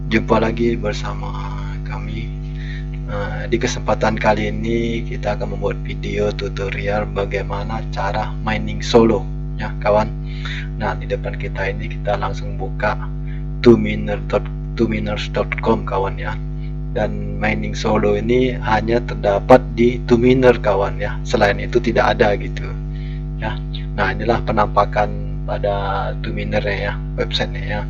Jumpa lagi bersama kami. Di kesempatan kali ini kita akan membuat video tutorial bagaimana cara mining solo ya kawan. Nah, di depan kita ini kita langsung buka tuminers.com kawan ya. Dan mining solo ini hanya terdapat di Tuminer kawan ya. Selain itu tidak ada gitu ya. Nah, inilah penampakan pada Tuminernya ya, websitenya ya.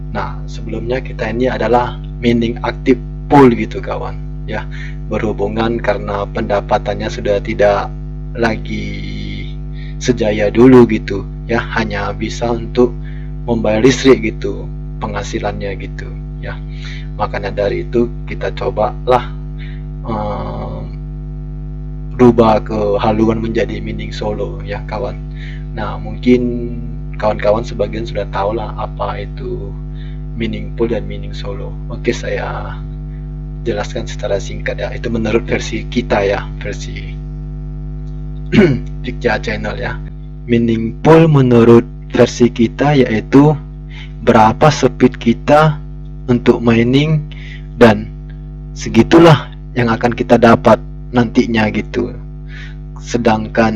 Nah, sebelumnya kita ini adalah mining aktif pool gitu kawan ya, berhubungan karena pendapatannya sudah tidak lagi sejaya dulu gitu ya, hanya bisa untuk membayar listrik gitu penghasilannya gitu ya. Makanya dari itu kita cobalah rubah ke haluan menjadi mining solo ya kawan. Nah, mungkin kawan-kawan sebagian sudah tahu lah apa itu mining pool dan mining solo. Oke, saya jelaskan secara singkat ya. Itu menurut versi kita ya, versi Jogja Channel ya. Mining pool menurut versi kita yaitu berapa speed kita untuk mining, dan segitulah yang akan kita dapat nantinya gitu. Sedangkan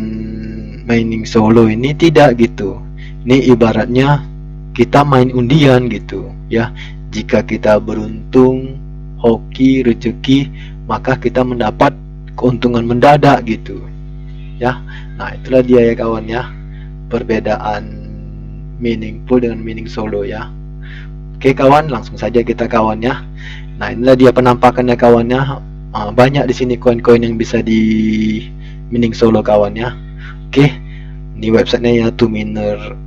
mining solo ini tidak gitu. Ini ibaratnya kita main undian gitu ya. Jika kita beruntung, hoki, rezeki, maka kita mendapat keuntungan mendadak gitu ya. Nah, itulah dia ya kawan ya, perbedaan mining pool dengan mining solo ya. Oke kawan, langsung saja kita kawan ya. Nah, inilah dia penampakannya kawan ya. Banyak di sini koin-koin yang bisa di mining solo kawan ya. Oke, ini websitenya ya, tuminer.com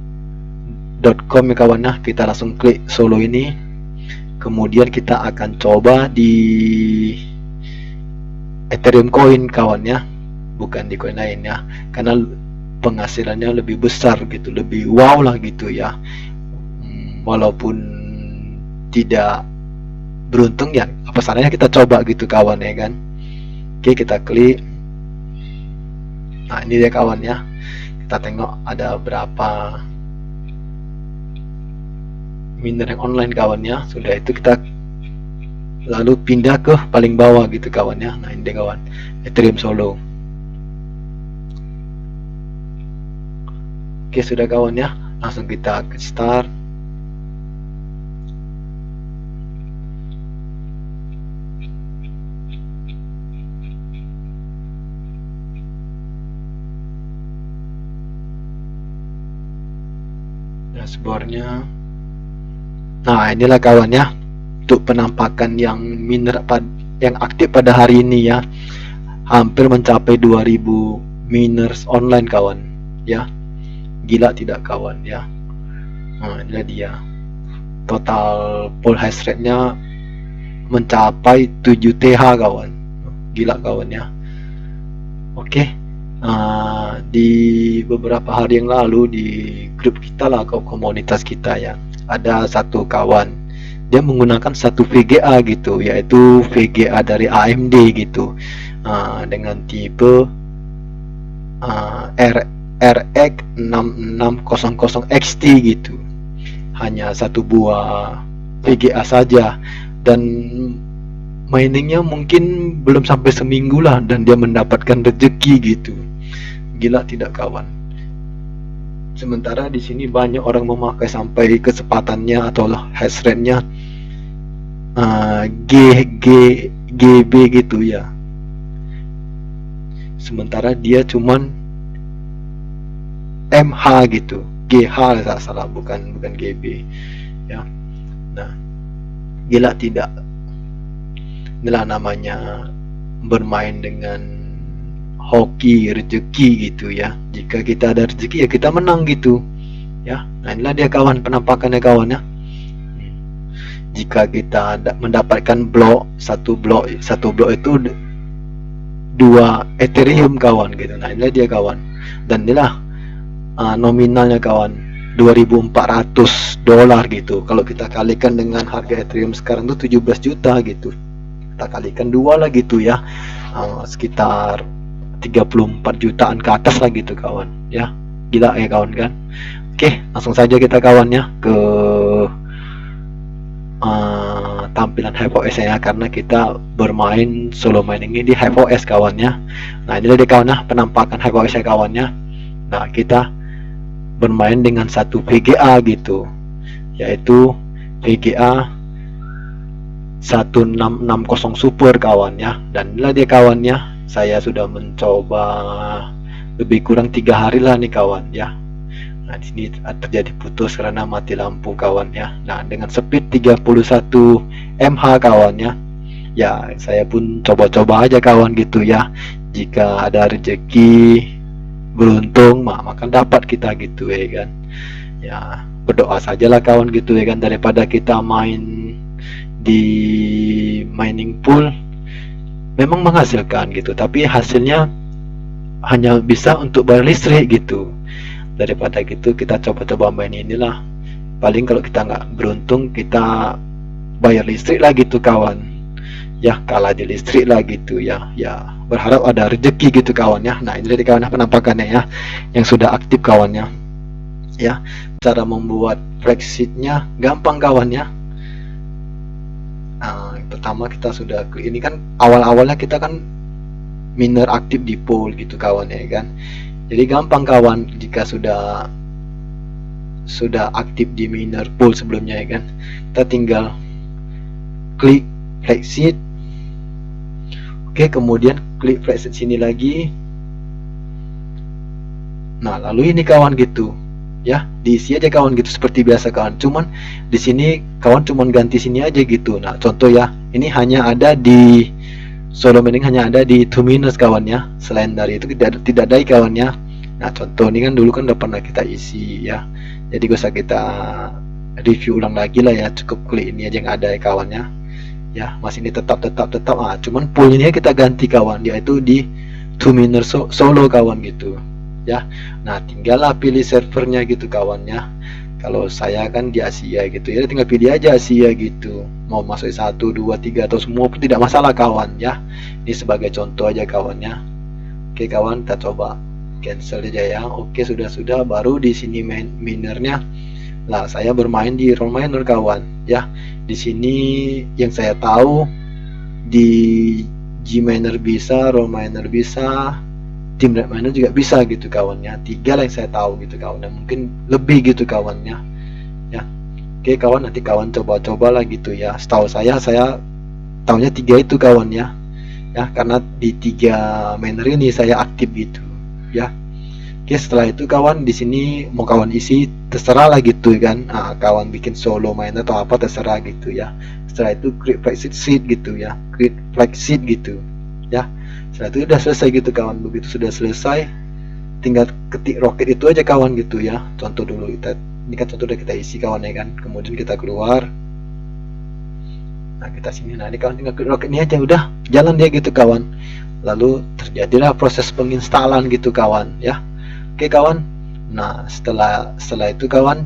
ya kawan ya. Kita langsung klik solo ini, kemudian kita akan coba di Ethereum coin kawan ya, bukan di koin lain ya, karena penghasilannya lebih besar gitu, lebih wow lah gitu ya. Walaupun tidak beruntung ya, apa salahnya kita coba gitu kawan ya kan. Oke, kita klik. Nah, ini dia kawan ya, kita tengok ada berapa miner yang online kawan ya. Sudah itu kita lalu pindah ke paling bawah gitu kawan ya. Nah, ini dia kawan, Ethereum solo. Oke, sudah kawan ya, langsung kita ke start. Dashboardnya. Nah, inilah kawan ya, untuk penampakan yang miner yang aktif pada hari ini ya. Hampir mencapai 2000 miners online kawan ya. Gila tidak kawan ya. Nah, inilah dia. Total pool hash rate-nya mencapai 7 TH kawan. Gila kawan ya. Oke. Di beberapa hari yang lalu di grup kita lah, komunitas kita ya, ada satu kawan, dia menggunakan satu VGA gitu, yaitu VGA dari AMD gitu, dengan tipe RX 6600 XT gitu. Hanya satu buah VGA saja, dan miningnya mungkin belum sampai seminggu lah, dan dia mendapatkan rezeki gitu. Gila tidak kawan. Sementara di sini banyak orang memakai sampai kecepatannya atau hash rate-nya GB gitu ya. Sementara dia cuman MH gitu, GH salah, bukan GB ya. Nah, gila tidak. Inilah namanya bermain dengan hoki, rezeki gitu ya. Jika kita ada rezeki ya kita menang gitu ya. Nah, inilah dia kawan penampakannya kawan ya. Jika kita mendapatkan satu blok itu 2 Ethereum kawan gitu. Nah, inilah dia kawan, dan inilah nominalnya kawan, $2.400 gitu. Kalau kita kalikan dengan harga Ethereum sekarang tuh 17 juta gitu, kita kalikan 2 lah gitu ya, sekitar 34 jutaan ke atas lah gitu kawan ya. Gila ya kawan kan. Oke, langsung saja kita kawan ya ke tampilan HFOS nya, karena kita bermain solo mining ini di HFOS kawannya. Nah ini dia kawannya penampakan HFOS nya kawannya. Nah kita bermain dengan satu VGA gitu, yaitu VGA 1660 super kawannya. Dan inilah dia kawannya, saya sudah mencoba lebih kurang 3 hari lah nih kawan ya. Nah di sini terjadi putus karena mati lampu kawan ya. Nah dengan speed 31 mH kawannya, ya saya pun coba-coba aja kawan gitu ya. Jika ada rezeki beruntung maka dapat kita gitu ya kan. Ya berdoa sajalah kawan gitu ya kan, daripada kita main di mining pool memang menghasilkan gitu, tapi hasilnya hanya bisa untuk bayar listrik gitu. Daripada gitu kita coba-coba main inilah, paling kalau kita nggak beruntung kita bayar listrik lah gitu kawan ya, kalah di listrik lah gitu ya. Ya berharap ada rezeki gitu kawan ya. Nah ini dari kawan penampakannya ya, yang sudah aktif kawannya ya. Cara membuat flexitnya gampang kawan ya. Nah, pertama kita sudah ini kan awal-awalnya kita kan miner aktif di pool gitu kawan ya kan. Jadi gampang kawan jika sudah aktif di miner pool sebelumnya ya kan. Kita tinggal klik flexit. Oke, kemudian klik flexit sini lagi. Nah, lalu ini kawan gitu. Ya, diisi aja kawan gitu seperti biasa kawan. Cuman di sini kawan cuman ganti sini aja gitu. Nah, contoh ya, ini hanya ada di solo mining, hanya ada di 2 miners kawan ya. Selain dari itu tidak ada kawan ya. Nah, contoh ini kan dulu kan udah pernah kita isi ya. Jadi gak usah kita review ulang lagi lah ya. Cukup klik ini aja yang ada ya kawan ya. Ya, masih ini tetap. Ah, cuman poolnya kita ganti kawan, yaitu di 2 miners solo kawan gitu. Ya, nah tinggallah pilih servernya gitu kawan ya. Kalau saya kan di Asia gitu ya, tinggal pilih aja Asia gitu, mau masuk 1, 2, 3 atau semua pun tidak masalah kawan ya. Ini sebagai contoh aja kawan ya. Oke kawan, kita coba cancel aja ya. Oke, sudah baru di sini minernya. Nah saya bermain di roll miner kawan ya. Di sini yang saya tahu di Gminer bisa, roll miner bisa, Team Miner juga bisa gitu kawannya. 3 lah yang saya tahu gitu kawannya, mungkin lebih gitu kawannya ya. Oke kawan, nanti kawan coba-coba lah gitu ya. Setahu saya tahunya 3 itu kawan ya. Ya karena di 3 miner ini saya aktif gitu ya. Oke, setelah itu kawan di sini mau kawan isi terserah lah gitu kan. Nah, kawan bikin solo miner atau apa terserah gitu ya. Setelah itu create flexit seed gitu ya, create flexit gitu ya. Setelah itu udah selesai gitu kawan. Begitu sudah selesai, tinggal ketik roket itu aja kawan gitu ya. Contoh dulu kita, ini kan contoh udah kita isi kawan ya kan. Kemudian kita keluar. Nah kita sini, nah ini kawan tinggal klik roket ini aja, udah jalan dia gitu kawan. Lalu terjadilah proses penginstalan gitu kawan ya. Oke kawan. Nah setelah itu kawan,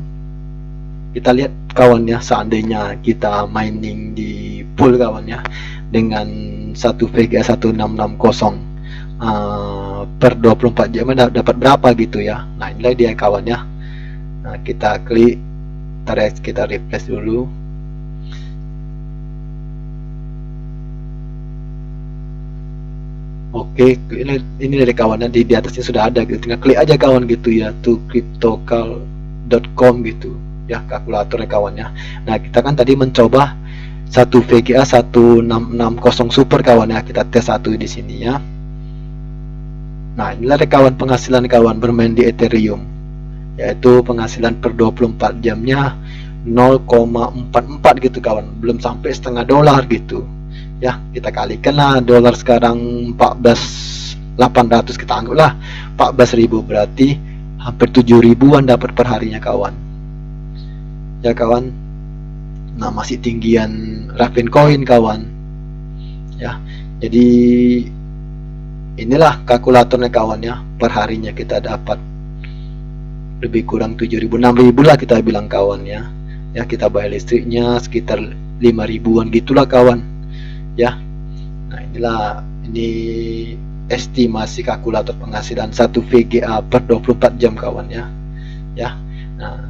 kita lihat kawan ya, seandainya kita mining di pool kawan ya dengan satu VGA 1660 per 24 jam dapat berapa gitu ya. Nah inilah dia kawan ya. Nah kita klik, kita refresh dulu. Oke, ini dari kawannya di atasnya sudah ada gitu. Tinggal klik aja kawan gitu ya, to cryptocal.com gitu ya, kalkulatornya kawannya. Nah kita kan tadi mencoba satu VGA 1660 super kawan ya, kita tes satu di sini ya. Nah inilah kawan penghasilan kawan bermain di Ethereum, yaitu penghasilan per 24 jamnya 0,44 gitu kawan, belum sampai setengah dolar gitu ya. Kita kalikan lah, dolar sekarang 14.800, kita anggaplah 14.000, berarti hampir 7.000-an dapat per harinya kawan ya kawan. Nah masih tinggian Ravencoin kawan ya. Jadi inilah kalkulatornya kawan ya, per harinya kita dapat lebih kurang 7.000, 6.000 lah kita bilang kawan ya. Ya kita bayar listriknya sekitar 5.000-an gitulah kawan ya. Nah inilah, ini estimasi kalkulator penghasilan 1 VGA per 24 jam kawan ya. Ya. Nah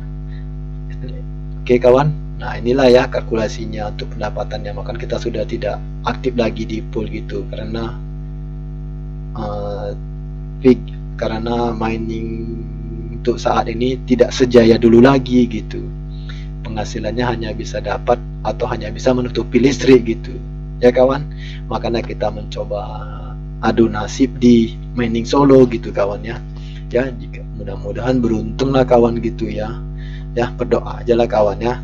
oke kawan, Nah inilah ya kalkulasinya untuk pendapatannya. Maka kita sudah tidak aktif lagi di pool gitu, karena karena mining untuk saat ini tidak sejaya dulu lagi gitu. Penghasilannya hanya bisa dapat atau hanya bisa menutupi listrik gitu ya kawan. Makanya kita mencoba adu nasib di mining solo gitu kawan ya. Ya jika mudah-mudahan beruntung lah kawan gitu ya. Ya berdoa aja lah kawan ya.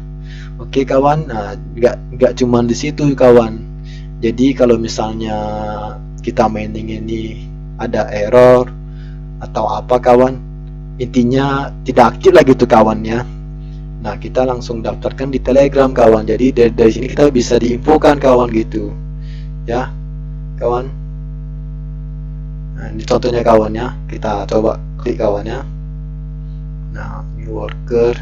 Oke kawan, nah nggak cuma di situ kawan. Jadi kalau misalnya kita mining ini ada error atau apa kawan, intinya tidak aktif lagi tuh kawan ya. Nah kita langsung daftarkan di Telegram kawan. Jadi dari sini kita bisa diinfokan kawan gitu ya kawan. Nah ini contohnya kawan ya, kita coba klik kawan ya. Nah new worker,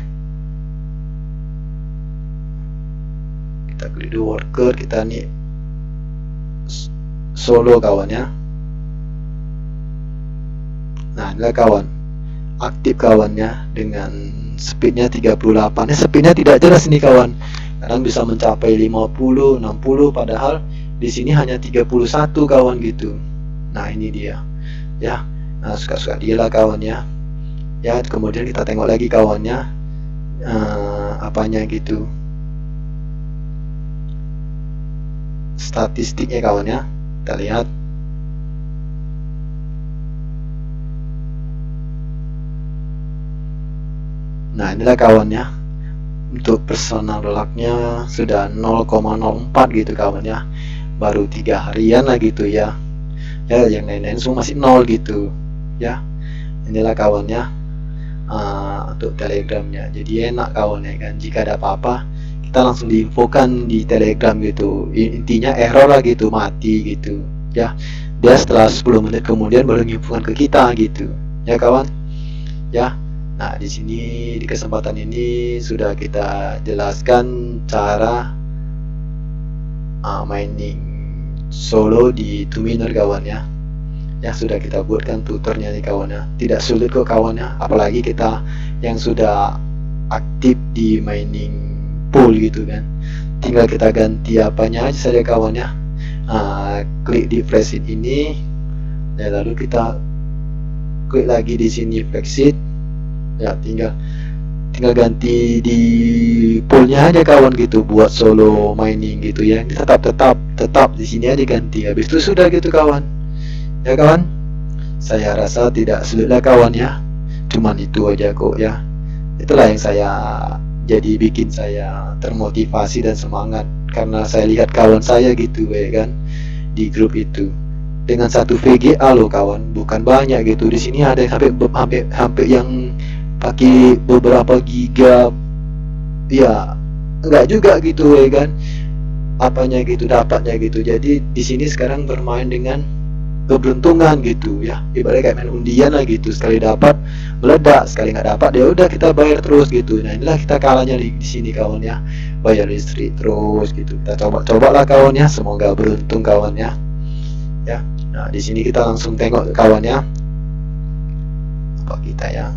kita klik new worker, kita nih solo kawan ya. Nah inilah kawan, aktif kawannya dengan speednya 38. Ini speednya tidak jelas nih kawan, kadang bisa mencapai 50, 60, padahal di sini hanya 31 kawan gitu. Nah ini dia ya. Nah suka-suka dia lah kawan ya. Ya kemudian kita tengok lagi kawannya, apanya gitu, statistiknya kawan ya. Kita lihat. Nah inilah kawan ya, untuk personal lucknya sudah 0,04 gitu kawan ya, baru 3 harian lah gitu ya. Ya yang lain-lain semua masih 0 gitu ya. Inilah kawan ya, untuk telegramnya. Jadi enak kawan ya kan, jika ada apa-apa kita langsung diinfokan di telegram gitu. Intinya error lah gitu, mati gitu ya. Dia setelah 10 menit kemudian baru menginfokan ke kita gitu ya kawan ya. Nah di sini di kesempatan ini sudah kita jelaskan cara mining solo di Tuminer kawan ya. Ya sudah kita buatkan tutornya nih kawan ya, tidak sulit kok kawan ya, apalagi kita yang sudah aktif di mining pool gitu kan. Tinggal kita ganti apanya aja saja kawan ya. Klik di flexit ini ya, lalu kita klik lagi di sini flexit ya, tinggal ganti di poolnya aja kawan gitu, buat solo mining gitu ya. Ini tetap di sini aja ganti, habis itu sudah gitu kawan ya kawan. Saya rasa tidak sulit lah kawan ya, cuman itu aja kok ya. Itulah yang jadi bikin saya termotivasi dan semangat, karena saya lihat kawan saya gitu ya kan di grup itu dengan 1 VGA loh kawan, bukan banyak gitu. Di sini ada yang hampir yang pakai beberapa giga ya, enggak juga gitu ya kan, apanya gitu dapatnya gitu. Jadi di sini sekarang bermain dengan keberuntungan gitu ya, ibaratnya kayak main undian lah gitu, sekali dapat meledak, sekali nggak dapat ya udah kita bayar terus gitu. Nah inilah kita kalahnya di sini kawan ya, bayar listrik terus gitu. Kita coba lah kawan ya, semoga beruntung kawan ya. Ya nah di sini kita langsung tengok kawan ya apa kita ya.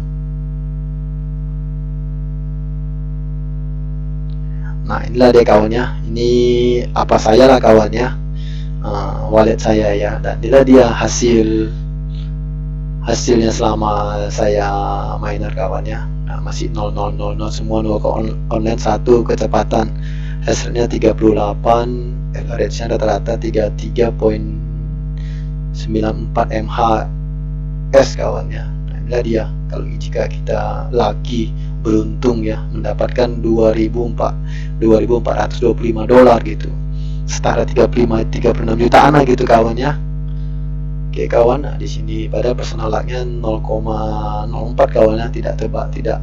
Nah inilah dia kawan ya, ini apa saya lah kawan ya, wallet saya ya, dan inilah dia hasilnya selama saya miner kawan ya. Nah masih 0000 semua, 0 ke online 1 kecepatan, hasilnya 38, average nya rata-rata 33.94 mhs kawan ya. Nah inilah dia, kalau jika kita lucky beruntung ya mendapatkan 2.425 dolar gitu, setara 36 jutaan lah gitu kawan ya. Oke kawan, nah di sini pada personal lucknya 0,04 kawan ya, tidak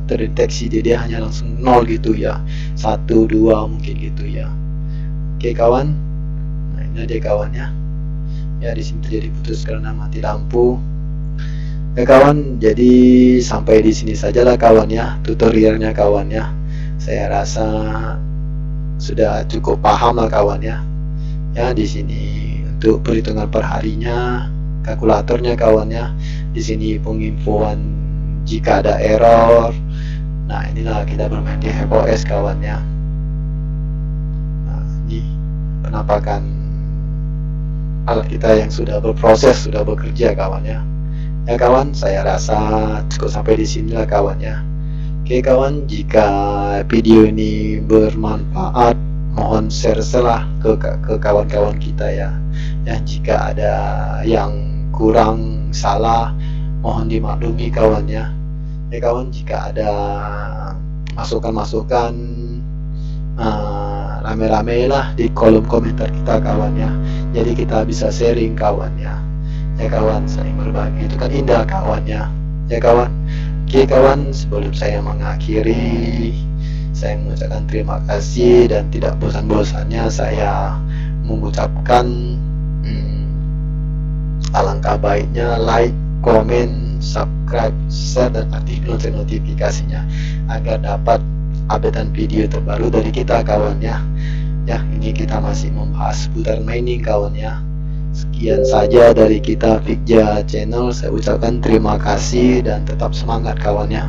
terdeteksi, dia hanya langsung 0 gitu ya, 1, 2 mungkin gitu ya. Oke kawan, nah ini dia kawan ya. Ya di sini terjadi putus karena mati lampu. Ya kawan, jadi sampai di sini sajalah kawan ya tutorialnya kawan ya. Saya rasa sudah cukup paham lah kawan ya. Ya di sini untuk perhitungan perharinya, kalkulatornya kawan ya. Di sini penginfoan jika ada error. Nah inilah kita bermain di HEPOS kawan ya. menampakkan alat kita yang sudah berproses, sudah bekerja kawan ya. Ya kawan, saya rasa cukup sampai di sinilah kawan ya. Oke kawan, jika video ini bermanfaat, mohon share lah ke kawan-kawan kita ya. Ya, jika ada yang kurang salah, mohon dimaklumi kawan ya. Ya kawan, jika ada masukan-masukan, rame-rame lah di kolom komentar kita kawan ya. Jadi kita bisa sharing kawan ya. Ya kawan, saling berbagi itu kan indah kawan ya. Ya kawan. Oke kawan, sebelum saya mengakhiri, saya mengucapkan terima kasih dan tidak bosan-bosannya saya mengucapkan alangkah baiknya like, komen, subscribe, share dan aktifkan notifikasinya agar dapat updatean video terbaru dari kita kawan ya. Ya, ini kita masih membahas seputar mining kawan ya. Sekian saja dari kita Fikja Channel. Saya ucapkan terima kasih dan tetap semangat kawan ya.